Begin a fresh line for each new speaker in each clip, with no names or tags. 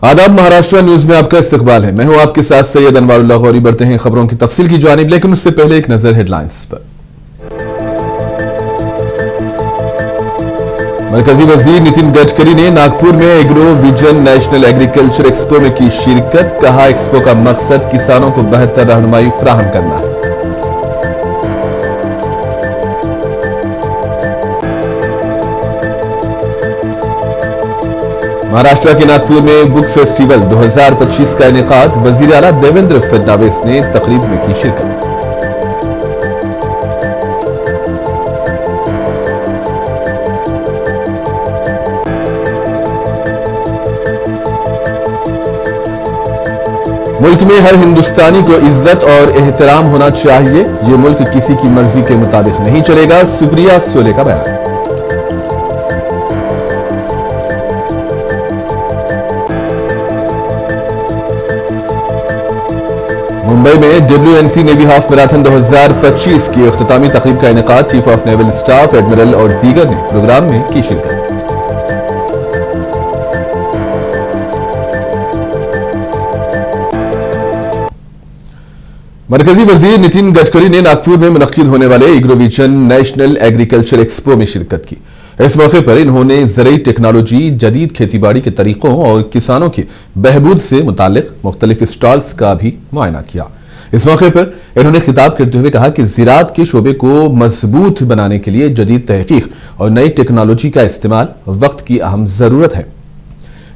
आदाब, महाराष्ट्र न्यूज में आपका इस्तकबाल है। मैं हूं आपके साथ सैयद अनवारुल्लाह गौरी। बढ़ते हैं खबरों की तफसील की जानिब, लेकिन उससे पहले एक नजर हेडलाइंस पर। मरकजी वजीर नितिन गडकरी ने नागपुर में agro vision national agriculture expo में की शिरकत। कहा, एक्सपो का मकसद किसानों को बेहतर रहनुमाई फराहम करना है। महाराष्ट्र के नागपुर में बुक फेस्टिवल 2025 का इनेकाद। वजीर आला देवेंद्र फडणवीस ने तकरीब में की शिरकत। मुल्क में हर हिंदुस्तानी को इज्जत और एहतराम होना चाहिए। ये मुल्क किसी की मर्जी के मुताबिक नहीं चलेगा। सुप्रिया सोले का बयान। मुंबई में WNC नेवी हाफ मैराथन 2025 की इख्तितामी तकरीब का इनेकाद। Chief of naval staff admiral और दीगर ने प्रोग्राम में की शिरकत। मरकजी वजीर नितिन गडकरी ने नागपुर में मुनक्किद होने वाले agro vision national agriculture expo में शिरकत की। इस मौके पर इन्होंने ज़रूरी टेक्नोलॉजी, जदीद खेतीबाड़ी के तरीकों और किसानों की बहबूद से मुतालिक मुख्तलिफ स्टॉल्स का भी मुआयना किया। इस मौके पर इन्होंने खिताब करते हुए कहा कि ज़राअत के शोबे को मजबूत बनाने के लिए जदीद तहकीक और नई टेक्नोलॉजी का इस्तेमाल वक्त की अहम ज़रूरत है।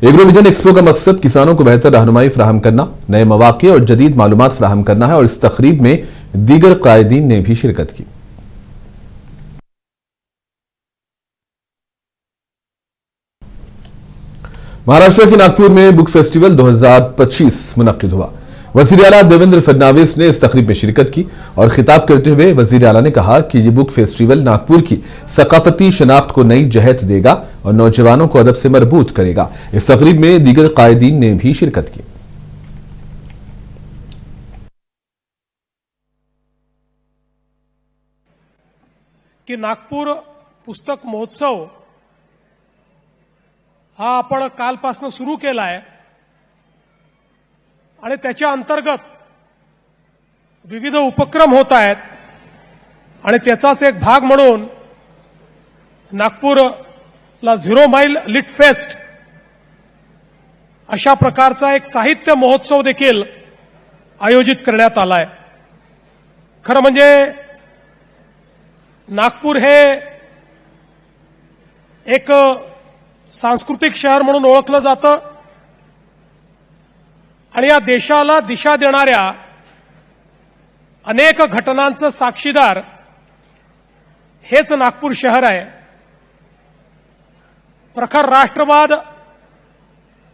एग्रो विजन एक्सपो का मकसद किसानों को बेहतर रहनुमाई फराहम करना, नए मौके और जदीद मालूमात फराहम करना है। और इस तकरीब में दीगर कायदीन ने भी शिरकत की। महाराष्ट्र के नागपुर में बुक फेस्टिवल 2025 मुनक्किद हुआ। वजीर आला देवेंद्र फडणवीस ने इस तकरीब में शिरकत की और खिताब करते हुए वजीर आला ने कहा कि यह बुक फेस्टिवल नागपुर की सकाफती शनाख्त को नई जहत देगा और नौजवानों को अदब से मरबूत करेगा। इस तकरीब में दीगर कायदीन ने भी शिरकत की।
कि नागपूर पुस्तक महोत्सव हा आपण कालपासून सुरू केला आहे आणि त्याच्या अंतर्गत विविध उपक्रम होत आहेत आणि त्याचाच एक भाग म्हणून नागपूरला झिरो माईल लिट फेस्ट अशा प्रकारचा एक साहित्य महोत्सव देखील आयोजित करण्यात आला आहे। खरं म्हणजे नागपूर हे एक सांस्कृतिक शहर म्हणून ओळखलं जातं आणि या देशाला दिशा देणाऱ्या अनेक घटनांचं साक्षीदार हेच नागपूर शहर आहे। प्रखर राष्ट्रवाद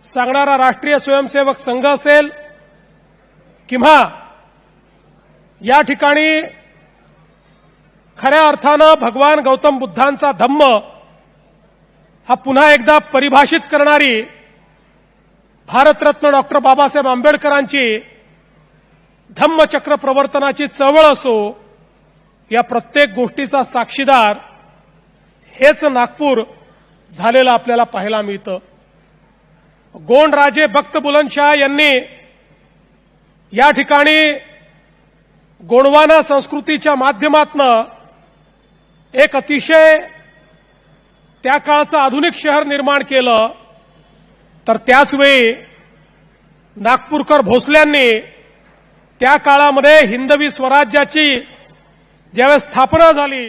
सांगणारा राष्ट्रीय स्वयंसेवक संघ असेल किंवा या ठिकाणी खऱ्या अर्थानं भगवान गौतम बुद्धांचा धम्म हा पुन्हा एकदा परिभाषित करणारी भारतरत्न डॉक्टर बाबासाहेब आंबेडकरांची धम्मचक्र प्रवर्तनाची चळवळ असो, या प्रत्येक गोष्टीचा साक्षीदार हेच नागपूर झालेलं आपल्याला पाहायला मिळतं। गोंडराजे भक्त बुलंदशाह यांनी या ठिकाणी गोंडवाना संस्कृतीच्या माध्यमातून एक अतिशय त्या काळचं आधुनिक शहर निर्माण केलं, तर त्याच वेळी नागपूरकर भोसल्यांनी त्या काळामध्ये हिंदवी स्वराज्याची ज्यावेळेस स्थापना झाली।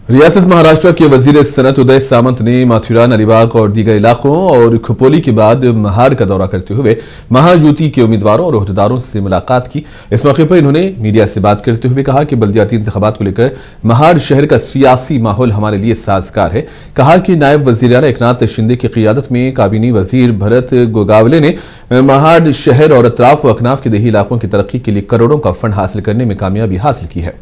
रियासत महाराष्ट्र के वजीर सनत उदय सामंत ने माथुरान, अलीबाग और दीगर इलाकों और खुपोली के बाद महाड़ का दौरा करते हुए महायुति के उम्मीदवारों और ओहदेदारों से मुलाकात की। इस मौके पर इन्होंने मीडिया से बात करते हुए कहा कि बल्दियाती इंतखाबात को लेकर महाड़ शहर का सियासी माहौल हमारे लिए साजगार है। कहा कि नायब वजीर आला एकनाथ शिंदे की क़ियादत में काबीनी वजीर भरत गोगावले ने महाड़ शहर और अतराफ व अकनाफ के देही इलाकों की तरक्की के लिए करोड़ों का फंड हासिल करने में कामयाबी हासिल की है।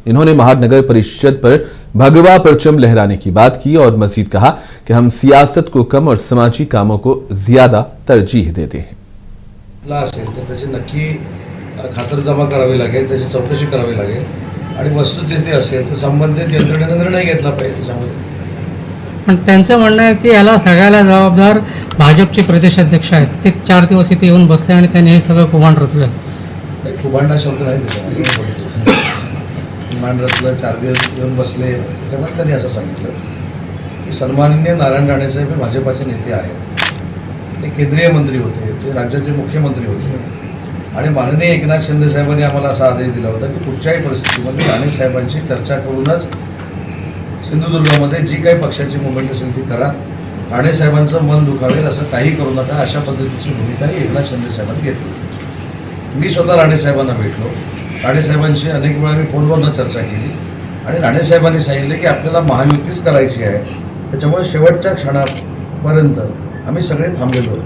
इन्होंने महाड़ नगर परिषद पर भगवा परचम लहराने की बात की और मजीद कहा कि हम सियासत को कम और समाजी कामों को ज्यादा तरजीह देते हैं।
ला असेल तर त्याची नक्की खातरजमा करावी लागेल, त्याची चौकशी करावी लागेल आणि वस्तुस्थिती असेल तर संबंधित यंत्रणेने निर्णय घेतला पाहिजे त्याच्यामध्ये.
पण त्यांचं म्हणणं आहे की याला सगळ्याला जबाबदार भाजपचे प्रदेश अध्यक्ष आहेत. ते 4 दिवस इथे येऊन बसले आणि त्यांनी हे सगळं कुभांड रचलं.
कुभांडा शब्द नाही त्याच्यामध्ये. कुभांड रचलं, 4 दिवस येऊन बसले, त्याच्यामध्ये त्यांनी असं सांगितलं की सन्माननीय नारायण राणेसाहेब हे भाजपाचे नेते आहेत. ते केंद्रीय मंत्री होते, ते राज्याचे मुख्यमंत्री होते आणि माननीय एकनाथ शिंदे साहेबांनी आम्हाला असा आदेश दिला होता की कुठच्याही परिस्थितीमध्ये राणे साहेबांशी चर्चा करूनच सिंधुदुर्गामध्ये जी काही पक्षाची मुवमेंट असेल ती करा. राणे साहेबांचं मन दुखावेल असं काही करू नका, अशा पद्धतीची भूमिका एकनाथ शिंदे साहेबांनी घेतली. मी स्वतः राणे साहेबांना भेटलो. राणे साहेबांशी अनेक वेळा मी फोनवरनं चर्चा केली आणि राणे साहेबांनी सांगितले की आपल्याला महायुतीच करायची आहे. त्याच्यामुळे शेवटच्या क्षणापर्यंत आम्ही सगळे थांबलेलो.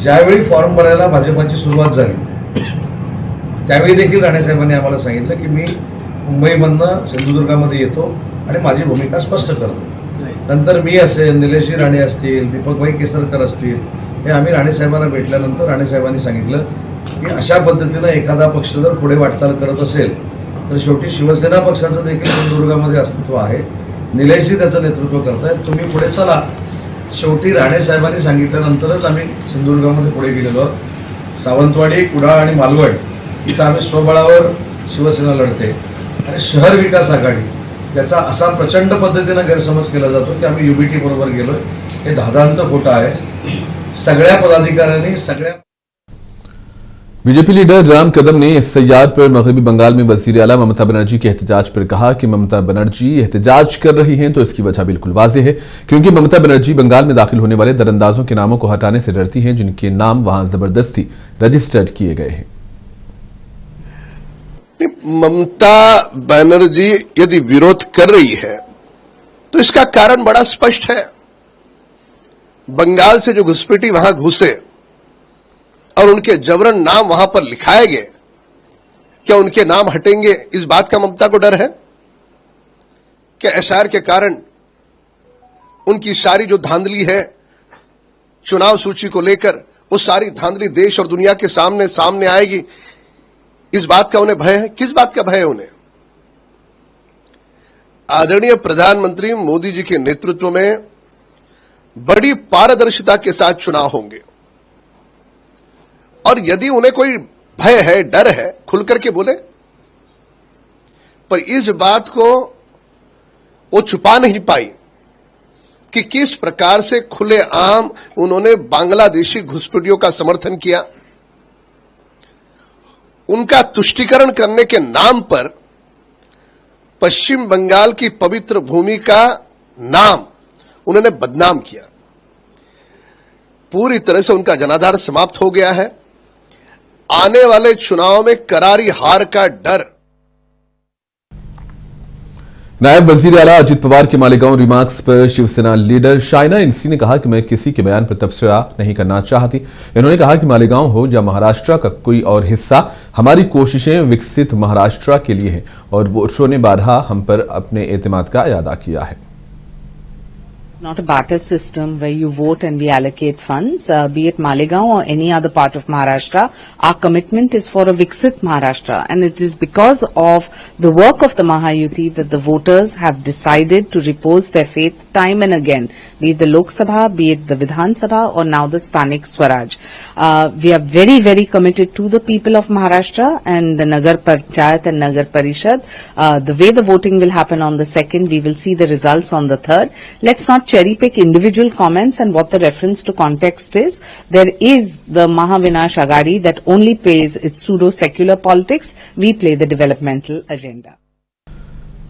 ज्यावेळी फॉर्म भरायला भाजपाची सुरुवात झाली त्यावेळी देखील राणे साहेबांनी आम्हाला सांगितलं की मी मुंबईमधनं सिंधुदुर्गामध्ये येतो आणि माझी भूमिका स्पष्ट करतो. नंतर मी असेल, निलेशजी राणे असतील, दीपकभाई केसरकर असतील, हे आम्ही राणे साहेबांना भेटल्यानंतर राणे साहेबांनी सांगितलं की अशा पद्धतीनं एखादा पक्ष जर पुढे वाटचाल करत असेल तर शेवटी शिवसेना पक्षाचं देखील सिंधुदुर्गामध्ये अस्तित्व आहे. निलेशजी त्याचं नेतृत्व करतायत, तुम्ही पुढे चला. शेवटी राणे साहेबांनी सांगितल्यानंतरच आम्ही सिंधुदुर्गामध्ये पुढे गेलेलो. सावंतवाडी, कुडाळ आणि मालवण इथं आम्ही स्वबळावर शिवसेना लढते आणि शहर विकास आघाडी ज्याचा असा प्रचंड पद्धतीनं गैरसमज केला जातो की आम्ही UBT बरोबर गेलोय, हे धादांत खोटं आहे. सगळ्या पदाधिकाऱ्यांनी सगळ्या
बीजेपी लीडर राम कदम ने इस सैयाद पर मगरबी बंगाल में वजीर आला ममता बनर्जी के एहतजाज पर कहा कि ममता बनर्जी एहतजाज कर रही हैं तो इसकी वजह बिल्कुल वाज़ेह है, क्योंकि ममता बनर्जी बंगाल में दाखिल होने वाले दरअंदाजों के नामों को हटाने से डरती हैं जिनके नाम वहां जबरदस्ती रजिस्टर्ड किए गए हैं.
ममता बनर्जी यदि विरोध कर रही है तो इसका कारण बड़ा स्पष्ट है. बंगाल से जो घुसपैठी वहां घुसे और उनके जबरन नाम वहां पर लिखाए गए, क्या उनके नाम हटेंगे इस बात का ममता को डर है? क्या एसआईआर के कारण उनकी सारी जो धांधली है चुनाव सूची को लेकर, वो सारी धांधली देश और दुनिया के सामने आएगी, इस बात का उन्हें भय है? किस बात का भय है उन्हें? आदरणीय प्रधानमंत्री मोदी जी के नेतृत्व में बड़ी पारदर्शिता के साथ चुनाव होंगे और यदि उन्हें कोई भय है, डर है, खुल करके बोले. पर इस बात को वो छुपा नहीं पाई कि किस प्रकार से खुलेआम उन्होंने बांग्लादेशी घुसपैठियों का समर्थन किया. उनका तुष्टीकरण करने के नाम पर पश्चिम बंगाल की पवित्र भूमि का नाम उन्होंने बदनाम किया. पूरी तरह से उनका जनाधार समाप्त हो गया है. आने वाले चुनाव में करारी हार का डर.
नायब वजीर आला अजित पवार के मालेगांव रिमार्क्स पर शिवसेना लीडर शाइना इंसी ने कहा कि मैं किसी के बयान पर तबसरा नहीं करना चाहती. इन्होंने कहा कि मालेगांव हो या महाराष्ट्र का कोई और हिस्सा, हमारी कोशिशें विकसित महाराष्ट्र के लिए हैं और वोटरों ने बारहा हम पर अपने एतमाद का अदा किया है.
It's not a barter system where you vote and we allocate funds, be it Malegaon or any other part of Maharashtra. Our commitment is for a Viksit Maharashtra, and it is because of the work of the Mahayuti that the voters have decided to repose their faith time and again, be it the Lok Sabha, be it the Vidhan Sabha, or now the Stanik Swaraj. We are very, very committed to the people of Maharashtra and the Nagar Panchayat and Nagar Parishad. The way the voting will happen on the 2nd, we will see the results on the 3rd. Let's not cherry pick individual comments and what the reference to context is. There is the Mahavinash Agadi that only plays its pseudo-secular politics. We play the developmental agenda.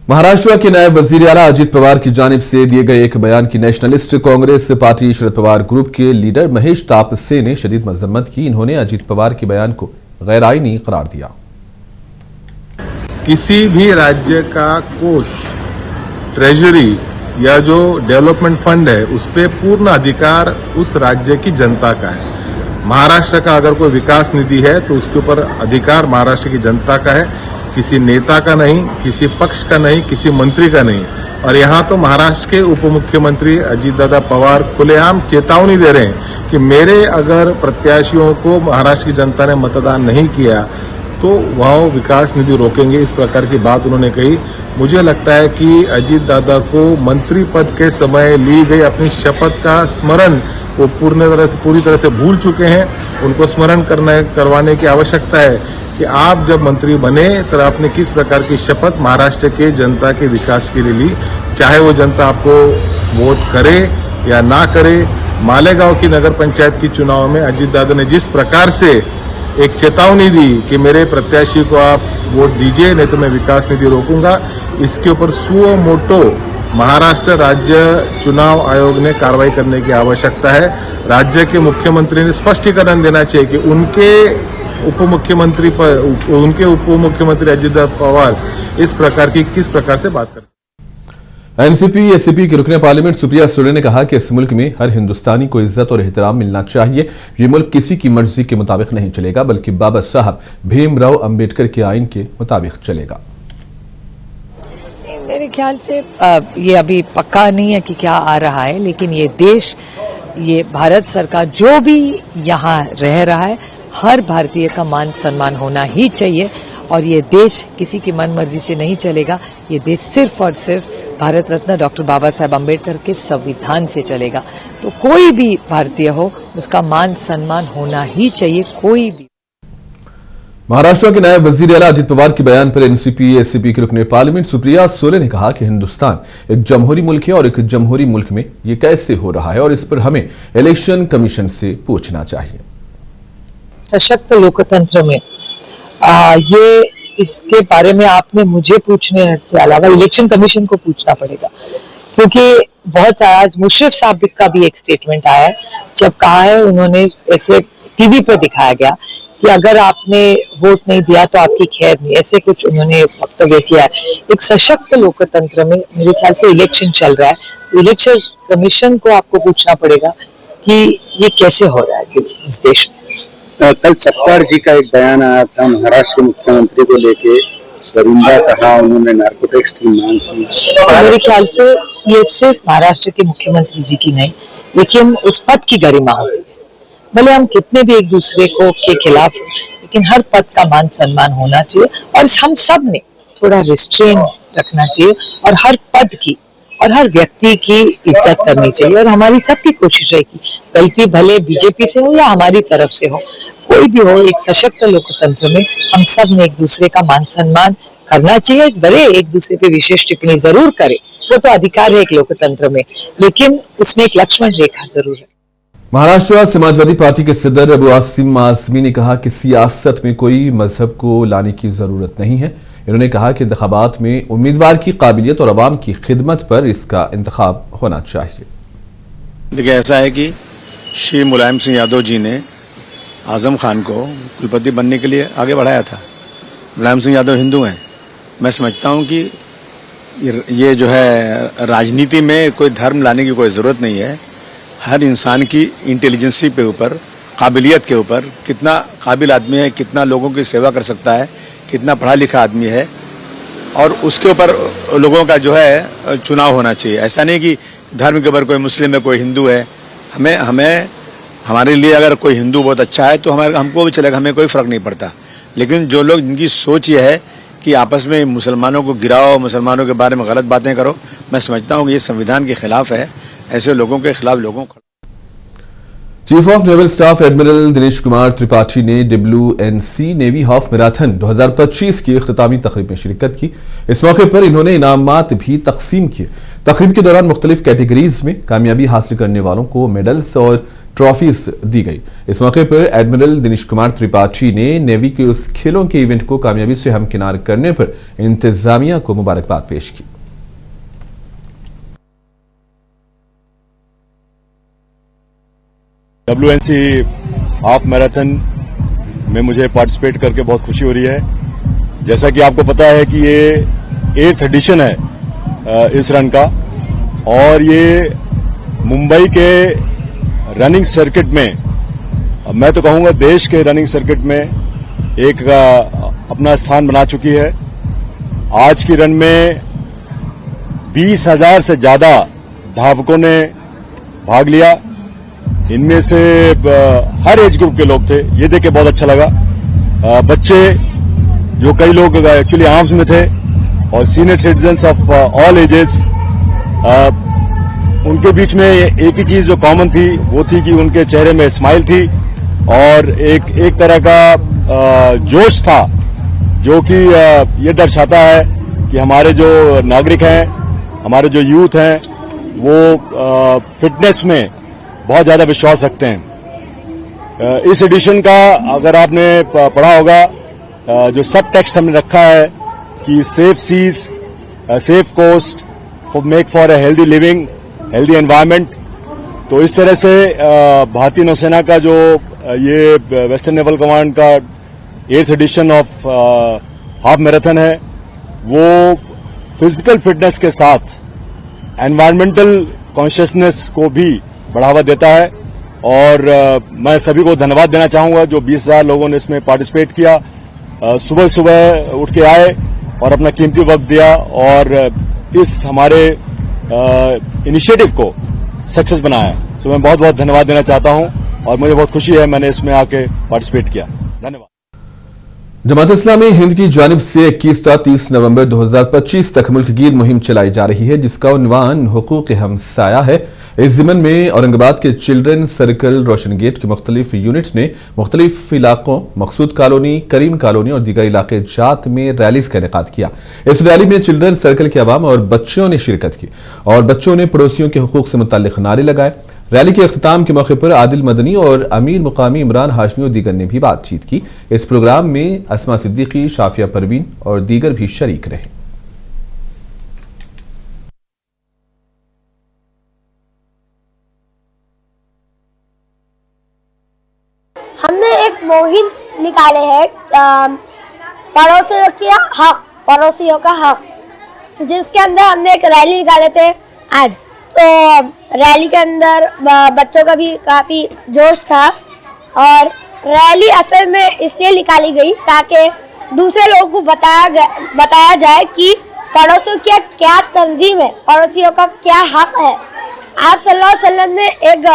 Maharashtra के नायब वजीर आला अजित पवार की जानिब से दिए गए एक बयान की nationalist Congress party Sharad Pawar group के लीडर महेश तापसे ने शदीद मजम्मत की. इन्होंने अजित पवार के बयान को गैर आईनी करार दिया.
किसी भी राज्य का कोष, ट्रेजरी या जो डेवलपमेंट फंड है उस पे पूर्ण अधिकार उस राज्य की जनता का है. महाराष्ट्र का अगर कोई विकास निधि है तो उसके ऊपर अधिकार महाराष्ट्र की जनता का है, किसी नेता का नहीं, किसी पक्ष का नहीं, किसी मंत्री का नहीं. और यहाँ तो महाराष्ट्र के उप मुख्यमंत्री अजीत दादा पवार खुलेआम चेतावनी दे रहे हैं कि मेरे अगर प्रत्याशियों को महाराष्ट्र की जनता ने मतदान नहीं किया तो वह विकास निधि रोकेंगे, इस प्रकार की बात उन्होंने कही। मुझे लगता है कि अजीत दादा को मंत्री पद के समय ली गई अपनी शपथ का स्मरण वो पूरी तरह से भूल चुके हैं। उनको स्मरण करवाने की आवश्यकता है कि आप जब मंत्री बने तब आपने किस प्रकार की शपथ महाराष्ट्र के जनता के विकास के लिए ली, चाहे वो जनता आपको वोट करे या ना करे। मालेगांव की नगर पंचायत की चुनाव में अजीत दादा ने जिस प्रकार से एक चेतावनी दी कि मेरे प्रत्याशी को आप वोट दीजिए नहीं तो मैं विकास निधि रोकूंगा, इसके ऊपर सुओ मोटो महाराष्ट्र राज्य चुनाव आयोग ने कार्रवाई करने की आवश्यकता है। राज्य के मुख्यमंत्री ने स्पष्टीकरण देना चाहिए कि उनके उप मुख्यमंत्री अजीत पवार इस प्रकार की किस प्रकार से बात करते हैं।
एनसीपी एससीपी की रुकने पार्लियामेंट सुप्रिया सुले ने कहा कि इस मुल्क में हर हिंदुस्तानी को इज्जत और एहतराम मिलना चाहिए। ये मुल्क किसी की मर्जी के मुताबिक नहीं चलेगा बल्कि बाबा साहब भीमराव अंबेडकर के आइन के मुताबिक चलेगा।
मेरे ख्याल से ये अभी पक्का नहीं है कि क्या आ रहा है, लेकिन ये देश, ये भारत सरकार जो भी यहाँ रह रहा है, हर भारतीय का मान सम्मान होना ही चाहिए। और ये देश किसी की मन मर्जी से नहीं चलेगा। ये देश सिर्फ और सिर्फ भारत रत्न डॉक्टर बाबा साहब अम्बेडकर के संविधान से चलेगा। तो कोई भी भारतीय हो, उसका मान सम्मान होना ही चाहिए, कोई भी।
महाराष्ट्र के नायब वजीर आला अजित पवार के बयान पर एनसीपी एससीपी की रुकने पार्लियामेंट सुप्रिया सुले ने कहा कि हिंदुस्तान एक जमहूरी मुल्क है और एक जमहूरी मुल्क में ये कैसे हो रहा है और इस पर हमें इलेक्शन कमीशन से पूछना चाहिए।
सशक्त लोकतंत्र में ये इसके बारे में आपने मुझे पूछने से अलावा इलेक्शन कमीशन को पूछना पड़ेगा, क्योंकि बहुत आज मुशर्रफ साहब का भी एक स्टेटमेंट आया है, जब कहा है उन्होंने ऐसे टीवी पर दिखाया गया कि अगर आपने वोट नहीं दिया तो आपकी खैर नहीं, ऐसे कुछ उन्होंने वक्तव्य किया है। एक सशक्त लोकतंत्र में मेरे ख्याल से इलेक्शन चल रहा है, इलेक्शन कमीशन को आपको पूछना पड़ेगा कि ये कैसे हो रहा है इस देश में।
कल सत्तार जी का एक बयान आया था महाराष्ट्र के मुख्यमंत्री को लेके, गरिंदा कहा उन्होंने नार्कोटिक्स की मांग की।
मेरे ख्याल से ये सिर्फ महाराष्ट्र के मुख्यमंत्री जी की नहीं, लेकिन उस पद की गरिमा होती है। भले हम कितने भी एक दूसरे को के खिलाफ, लेकिन हर पद का मान सम्मान होना चाहिए और हम सब ने थोड़ा रिस्ट्रेन रखना चाहिए और हर पद की और हर व्यक्ति की इज्जत करनी चाहिए। और हमारी सबकी कोशिश है कि गलती भले बीजेपी से हो या हमारी तरफ से हो, कोई भी हो, एक सशक्त लोकतंत्र में हम सब ने एक दूसरे का मान सम्मान करना चाहिए। भले एक दूसरे पे विशेष टिप्पणी जरूर करे, वो तो अधिकार है एक लोकतंत्र में, लेकिन उसमें एक लक्ष्मण रेखा जरूर है।
महाराष्ट्र समाजवादी पार्टी के सदर अबू आसिम आजमी ने कहा कि सियासत में कोई मजहब को लाने की जरूरत नहीं है। इन्होंने कहा कि इंतखाबात में उम्मीदवार की काबिलियत और अवाम की खिदमत पर इसका इंतखाब होना चाहिए।
देखिए, ऐसा है कि श्री मुलायम सिंह यादव जी ने आजम खान को कुलपति बनने के लिए आगे बढ़ाया था। मुलायम सिंह यादव हिंदू हैं। मैं समझता हूं कि ये जो है राजनीति में कोई धर्म लाने की कोई ज़रूरत नहीं है। हर इंसान की इंटेलिजेंसी पे ऊपर, काबिलियत के ऊपर, कितना काबिल आदमी है, कितना लोगों की सेवा कर सकता है, कितना पढ़ा लिखा आदमी है, और उसके ऊपर लोगों का जो है चुनाव होना चाहिए। ऐसा नहीं कि धर्म के ऊपर कोई मुस्लिम है, कोई हिंदू है। हमें हमारे लिए अगर कोई हिंदू बहुत अच्छा है तो हमको भी चलेगा, हमें कोई फ़र्क नहीं पड़ता। लेकिन जो लोग, जिनकी सोच ये है कि आपस में मुसलमानों को गिराओ, मुसलमानों के बारे में गलत बातें करो, मैं समझता हूँ कि ये संविधान के खिलाफ है। ऐसे लोगों के खिलाफ लोगों को।
Chief of naval staff admiral Dinesh Kumar Tripathi ने WNC नेवी हाफ मैराथन 2025 की इख्तितामी तकरीब में शिरकत की। इस मौके पर इन्होंने इनामात भी तकसीम किए। तकरीब के दौरान मुख्तलिफ कैटेगरीज में कामयाबी हासिल करने वालों को मेडल्स और ट्रॉफीज दी गई। इस मौके पर एडमिरल दिनेश कुमार त्रिपाठी ने नेवी के उस खेलों के इवेंट को कामयाबी से हमकिनार करने पर इंतजामिया को मुबारकबाद पेश की।
WNC हाफ मैराथन में मुझे पार्टिसिपेट करके बहुत खुशी हो रही है। जैसा कि आपको पता है कि ये 8th एडिशन है इस रन का, और ये मुंबई के रनिंग सर्किट में, मैं तो कहूंगा देश के रनिंग सर्किट में एक अपना स्थान बना चुकी है। आज की रन में 20,000 से ज्यादा धावकों ने भाग लिया। इनमें से हर एज ग्रुप के लोग थे, ये देख के बहुत अच्छा लगा। बच्चे, जो कई लोग एक्चुअली आर्म्स में थे, और senior citizens of all ages, उनके बीच में एक ही चीज जो कॉमन थी वो थी कि उनके चेहरे में स्माइल थी और एक तरह का जोश था, जो कि ये दर्शाता है कि हमारे जो नागरिक हैं, हमारे जो यूथ हैं, वो फिटनेस में बहुत ज्यादा विश्वास रखते हैं। इस एडिशन का अगर आपने पढ़ा होगा, जो सब टेक्स्ट हमने रखा है कि safe seas, safe coast, make for a healthy living, healthy environment, तो इस तरह से भारतीय नौसेना का जो ये वेस्टर्न नेवल कमांड का 8th addition of half marathon है, वो फिजिकल फिटनेस के साथ एनवायरमेंटल कॉन्शियसनेस को भी बढ़ावा देता है। और मैं सभी को धन्यवाद देना चाहूंगा जो 20,000 लोगों ने इसमें पार्टिसिपेट किया, सुबह सुबह उठ के आए और अपना कीमती वक्त दिया और इस हमारे इनिशिएटिव को सक्सेस बनाया। तो मैं बहुत बहुत धन्यवाद देना चाहता हूं और मुझे बहुत खुशी है मैंने इसमें आके पार्टिसिपेट किया। धन्यवाद।
जमात इस्लामी हिंद की जानिब से 21 से 30 नवंबर 2025 तक मुल्क गिर मुहिम चलाई जा रही है, जिसका उन्वान हुकूक हमसाया है। इस ज़िमन में औरंगाबाद के चिल्ड्रन सर्कल, रोशन गेट के मुख्तलिफ यूनिट ने मुख्तलिफ इलाकों, मकसूद कॉलोनी, करीम कॉलोनी और दीगर इलाके जात में रैलीज का इनेकाद किया। इस रैली में चिल्ड्रन सर्कल के अवाम और बच्चों ने शिरकत की और बच्चों ने पड़ोसियों के हुकूक से मुताल्लिक नारे लगाए। रैली के अख्ताम के मौके पर आदिल मदनी और अमीर मुकामी इमरान हाशमी और दीगर ने भी बातचीत की। इस प्रोग्राम में अस्मा सिद्दीकी, शाफिया परवीन और दीगर भी शरीक रहे।
हमने एक मुहिम निकाले है पड़ोसियों का हक, जिसके अंदर हमने एक रैली निकाले थे आज। तो रैली के अंदर बच्चों का भी काफ़ी जोश था और रैली असल में इसलिए निकाली गई ताकि दूसरे लोगों को बताया जाए कि पड़ोसियों की क्या तंजीम है, पड़ोसियों का क्या हक है। आप सल्लल्लाहु अलैहि वसल्लम ने एक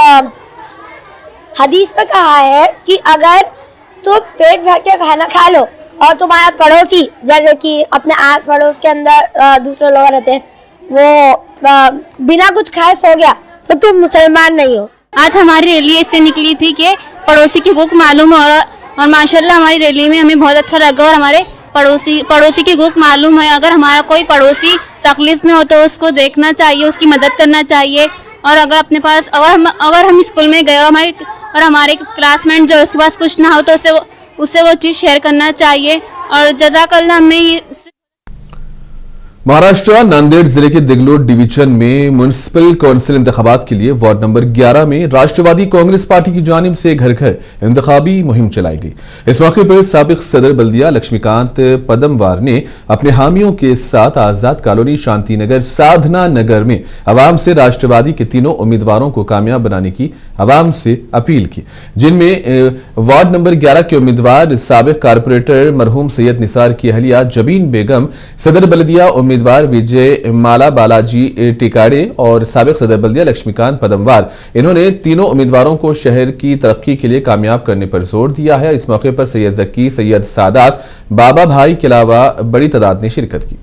हदीस में कहा है कि अगर तुम पेट भर के खाना खा लो और तुम्हारा पड़ोसी, जैसे कि अपने आस पड़ोस के अंदर दूसरे लोग रहते हैं, वो बिना कुछ खाए सो गया, तो तुम मुसलमान नहीं हो।
आज हमारी रैली इससे निकली थी कि पड़ोसी की हुकूक मालूम हो, और माशाल्लाह हमारी रैली में हमें बहुत अच्छा लगा और हमारे पड़ोसी की हुकूक मालूम है। अगर हमारा कोई पड़ोसी तकलीफ में हो तो उसको देखना चाहिए, उसकी मदद करना चाहिए। और अगर अपने पास अगर हम स्कूल में गए और हमारे क्लासमेट जो उसके पास कुछ ना हो तो उससे वो चीज़ शेयर करना चाहिए। और जज़ाकल्लाह हमें
महाराष्ट्र नांदेड़ जिले के दिगलोट डिवीजन में म्युनिसिपल काउंसिल इंतखाबात के लिए वार्ड नंबर 11 में राष्ट्रवादी कांग्रेस पार्टी की जानिब से घर घर इंतखाबी मुहिम चलाई गई। इस मौके पर साबिक सदर बल्दिया लक्ष्मीकांत पदमवार ने अपने हामियों के साथ आजाद कॉलोनी, शांति नगर, साधना नगर में अवाम से राष्ट्रवादी के तीनों उम्मीदवारों को कामयाब बनाने की अवाम से अपील की, जिनमें वार्ड नंबर 11 के उम्मीदवार साबिक कारपोरेटर मरहूम सैयद निसार की अहलिया जबीन बेगम, सदर बल्दिया उम्मीदवार विजय माला बालाजी टिकाड़े और साबिक सदर बल्दिया लक्ष्मीकांत पदमवार, इन्होंने तीनों उम्मीदवारों को शहर की तरक्की के लिए कामयाब करने पर जोर दिया है। इस मौके पर सैयद जक्की, सैयद सादात, बाबा भाई के अलावा बड़ी तादाद ने शिरकत की।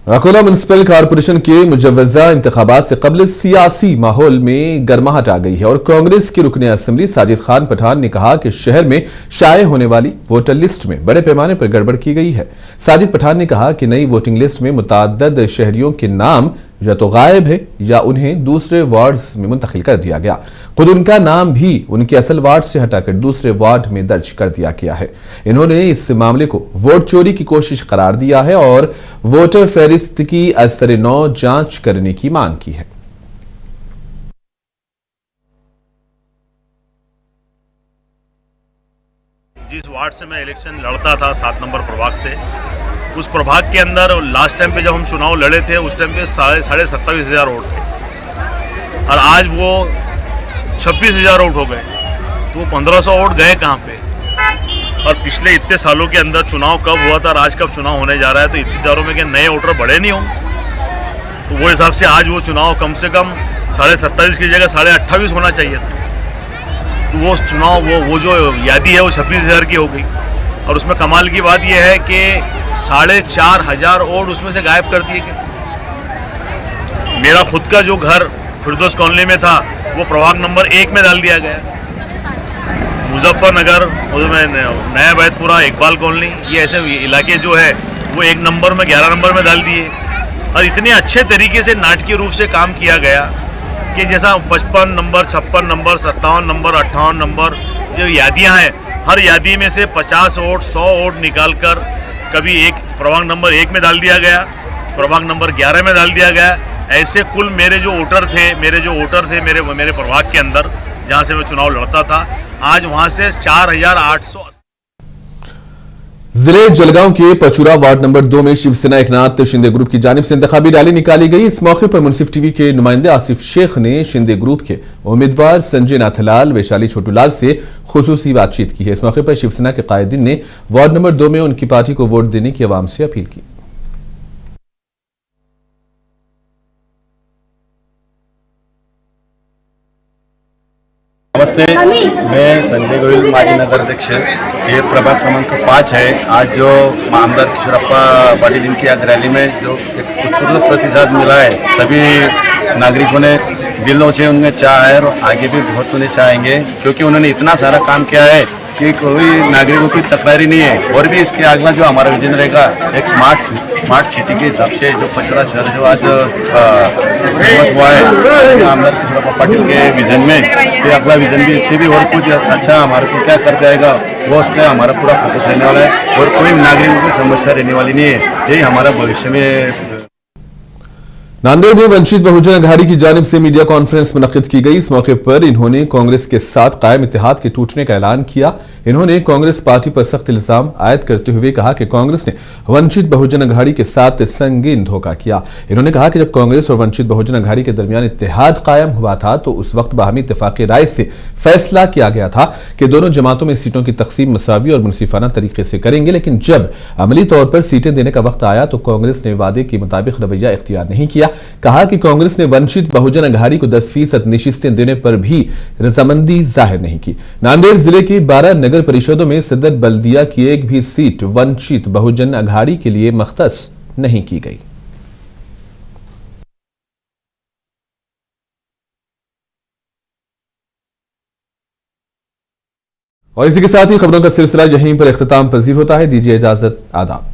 अकोला म्युनिसिपल कॉरपोरेशन के मुजव्वजा इंतखाबात से कबल सियासी माहौल में गर्माहट आ गई है और कांग्रेस के रुकने असेंबली साजिद खान पठान ने कहा कि शहर में शाये होने वाली वोटर लिस्ट में बड़े पैमाने पर गड़बड़ की गई है। साजिद पठान ने कहा कि नई वोटिंग लिस्ट में मुताद्दद शहरियों के नाम या तो गायब है या उन्हें दूसरे वार्ड्स में मुंतकिल कर दिया गया। खुद उनका नाम भी उनके असल वार्ड से हटाकर दूसरे वार्ड में दर्ज कर दिया गया है। इन्होंने इस मामले को वोट चोरी की कोशिश करार दिया है और वोटर फहरिस्त की असर नौ जांच करने की मांग की है।
जिस वार्ड से मैं इलेक्शन लड़ता था 7 नंबर प्रभाग से, उस प्रभाग के अंदर लास्ट टाइम पे जब हम चुनाव लड़े थे उस टाइम पे 27,500 वोट थे और आज वो 26,000 वोट हो गए। तो 1,500 वोट गए कहाँ पे? और पिछले इतने सालों के अंदर चुनाव कब हुआ था और आज कब चुनाव होने जा रहा है, तो इतने चारों में क्या नए वोटर बढ़े नहीं होंगे? तो वो हिसाब से आज वो चुनाव कम से कम 27.5 की जगह 28.5 होना चाहिए था। तो वो चुनाव वो जो यादी है वो 26,000 की हो गई। और उसमें कमाल की बात यह है कि 4,500 वोट उसमें से गायब कर दिए गए। मेरा खुद का जो घर फिरदौस कॉलोनी में था वो प्रभाग नंबर 1 में डाल दिया गया। मुजफ्फरनगर, उसमें नया बैतपुरा, इकबाल कॉलोनी, ये ऐसे इलाके जो है वो 1 नंबर में 11 नंबर में डाल दिए। और इतने अच्छे तरीके से नाटकीय रूप से काम किया गया कि जैसा 55 नंबर, 56 नंबर, 57 नंबर, 58 नंबर जो यादियां हैं, हर यादी में से 50 वोट, 100 वोट निकाल कर कभी एक प्रभाग नंबर 1 में डाल दिया गया, प्रभाग नंबर 11 में डाल दिया गया। ऐसे कुल मेरे जो वोटर थे मेरे प्रभाग के अंदर जहां से मैं चुनाव लड़ता था, आज वहां से 4,800।
जिले जलगांव के पचूरा वार्ड नंबर 2 में शिवसेना एकनाथ शिंदे ग्रुप की जानिब से इंतखाबी रैली निकाली गई। इस मौके पर मुंसिफ टीवी के नुमाइंदे आसिफ शेख ने शिंदे ग्रुप के उम्मीदवार संजय नाथलाल, वैशाली छोटूलाल से खुसूसी बातचीत की है। इस मौके पर शिवसेना के कायदीन ने वार्ड नंबर 2 में उनकी पार्टी को वोट देने की आवाम से अपील की।
नमस्ते, मैं संजय गोयल, माजी नगर अध्यक्ष। ये प्रभाग क्रमांक 5 है। आज जो आमदार किशोरप्पा पाटिल इनकी आज रैली में जो एक खूबसूरत प्रतिसाद मिला है, सभी नागरिकों ने दिलों से उन्हें चाहा है और आगे भी बहुत उन्हें चाहेंगे, क्योंकि उन्होंने इतना सारा काम किया है कि कोई नागरिकों की तकरारी नहीं है। और भी इसके अगला जो हमारा विजन रहेगा, एक स्मार्ट सिटी के हिसाब से जो पचड़ा शहर जो आज फेमस हुआ है आमदार किशोरप्पा पाटिल के विजन में, ये अगला विजन भी इससे भी और कुछ अच्छा हमारे को क्या कर जाएगा वो उसका हमारा पूरा फोकस रहने वाला है। और कोई नागरिकों की समस्या रहने वाली नहीं है। यही हमारा भविष्य में।
नांदेड़ में वंचित बहुजन अघाड़ी की जानिब से मीडिया कॉन्फ्रेंस मुनक्किद की गई। इस मौके पर इन्होंने कांग्रेस के साथ कायम इत्तेहाद के टूटने का ऐलान किया। इन्होंने कांग्रेस पार्टी पर सख्त इल्जाम आयद करते हुए कहा कि कांग्रेस ने वंचित बहुजन अघाड़ी के साथ संगीन धोखा किया। इन्होंने कहा कि जब कांग्रेस और वंचित बहुजन अघाड़ी के दरमियान इत्तेहाद कायम हुआ था तो उस वक्त बाहमी इत्तेफाकी राय से फैसला किया गया था कि दोनों जमातों में सीटों की तकसीम मसावी और मुनसिफाना तरीके से करेंगे, लेकिन जब अमली तौर पर सीटें देने का वक्त आया तो कांग्रेस ने वादे के मुताबिक रवैया इख्तियार नहीं किया। कहा कि कांग्रेस ने वंचित बहुजन अघाड़ी को 10% निशिस्तें देने पर भी रजामंदी जाहिर नहीं की। नांदेड़ जिले के 12 नगर परिषदों में सदर बल्दिया की एक भी सीट वंचित बहुजन अघाड़ी के लिए मख्तस नहीं की गई। और इसी के साथ ही खबरों का सिलसिला यहीं पर इख्तिताम पजीर होता है। दीजिए इजाजत, आदाब।